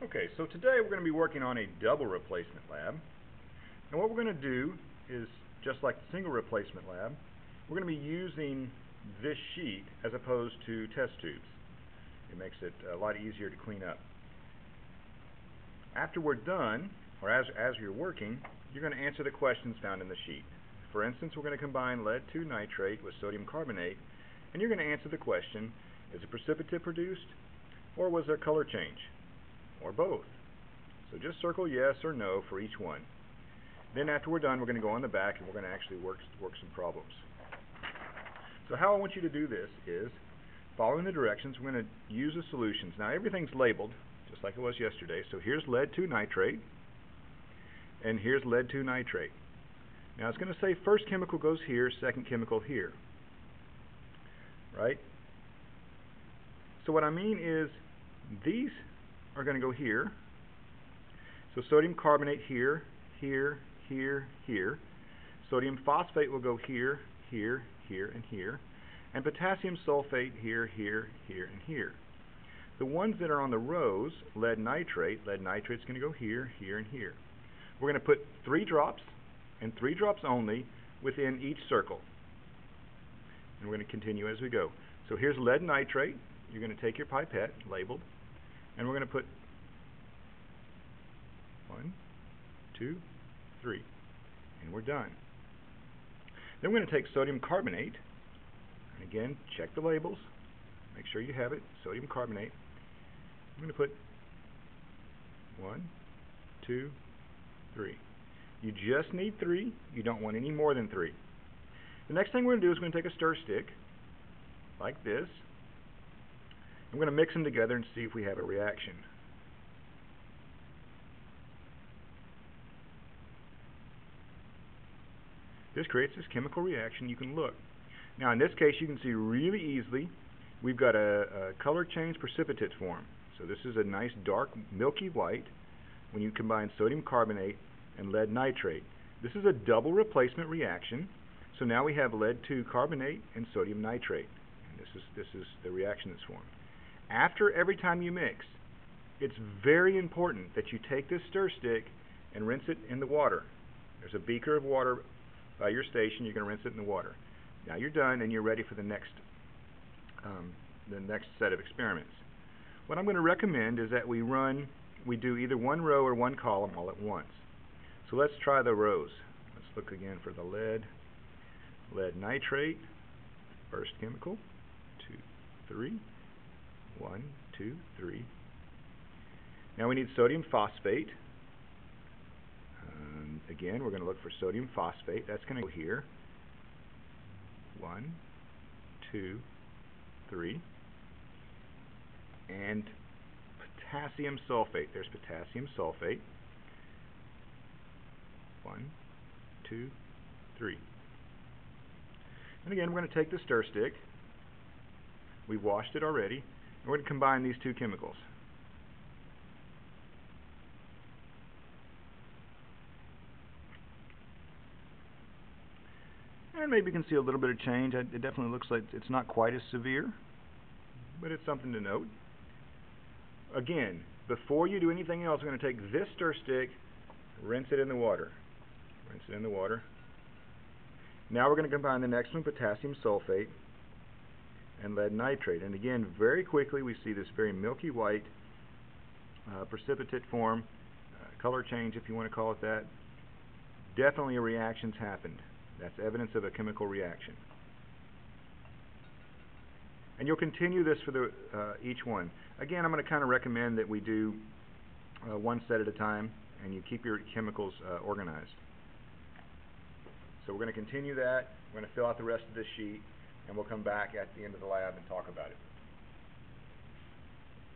Okay, so today we're going to be working on a double replacement lab. And what we're going to do is, just like the single replacement lab, we're going to be using this sheet as opposed to test tubes. It makes it a lot easier to clean up. After we're done, or as you're working, you're going to answer the questions found in the sheet. For instance, we're going to combine lead 2 nitrate with sodium carbonate, and you're going to answer the question, is a precipitate produced, or was there color change? Or both. So just circle yes or no for each one. Then after we're done, we're going to go on the back and we're going to actually work some problems. So how I want you to do this is, following the directions, we're going to use the solutions. Now everything's labeled, just like it was yesterday. So here's lead 2 nitrate, and here's lead 2 nitrate. Now it's going to say first chemical goes here, second chemical here. Right? So what I mean is, these are going to go here. So sodium carbonate here, here, here, here. Sodium phosphate will go here, here, here, and here. And potassium sulfate here, here, here, and here. The ones that are on the rows, lead nitrate's going to go here, here, and here. We're going to put 3 drops, and 3 drops only, within each circle. And we're going to continue as we go. So here's lead nitrate. You're going to take your pipette, labeled, and we're going to put 1, 2, 3, and we're done. Then we're going to take sodium carbonate, and again, check the labels, make sure you have it, sodium carbonate. I'm going to put 1, 2, 3. You just need 3, you don't want any more than 3. The next thing we're going to do is we're going to take a stir stick, like this. I'm going to mix them together and see if we have a reaction. This creates this chemical reaction. You can look. Now in this case you can see really easily we've got a color change precipitate form. So this is a nice dark milky white when you combine sodium carbonate and lead nitrate. This is a double replacement reaction. So now we have lead 2 carbonate and sodium nitrate. And this is the reaction that's formed. After every time you mix, it's very important that you take this stir stick and rinse it in the water. There's a beaker of water by your station. You're going to rinse it in the water. Now you're done and you're ready for the next set of experiments. What I'm going to recommend is that we do either one row or one column all at once. So let's try the rows. Let's look again for the lead nitrate, first chemical, 2, 3. 1, 2, 3. Now we need sodium phosphate. Again, we're going to look for sodium phosphate. That's going to go here. 1, 2, 3. And potassium sulfate. There's potassium sulfate. 1, 2, 3. And again, we're going to take the stir stick. We've washed it already. We're going to combine these 2 chemicals. And maybe you can see a little bit of change. It definitely looks like it's not quite as severe, but it's something to note. Again, before you do anything else, we're going to take this stir stick, rinse it in the water. Rinse it in the water. Now we're going to combine the next one, potassium sulfate and lead nitrate. And again, very quickly we see this very milky white precipitate form, color change if you want to call it that. Definitely a reaction's happened. That's evidence of a chemical reaction. And you'll continue this for each one. Again, I'm going to kind of recommend that we do one set at a time and you keep your chemicals organized. So we're going to continue that. We're going to fill out the rest of this sheet, and we'll come back at the end of the lab and talk about it.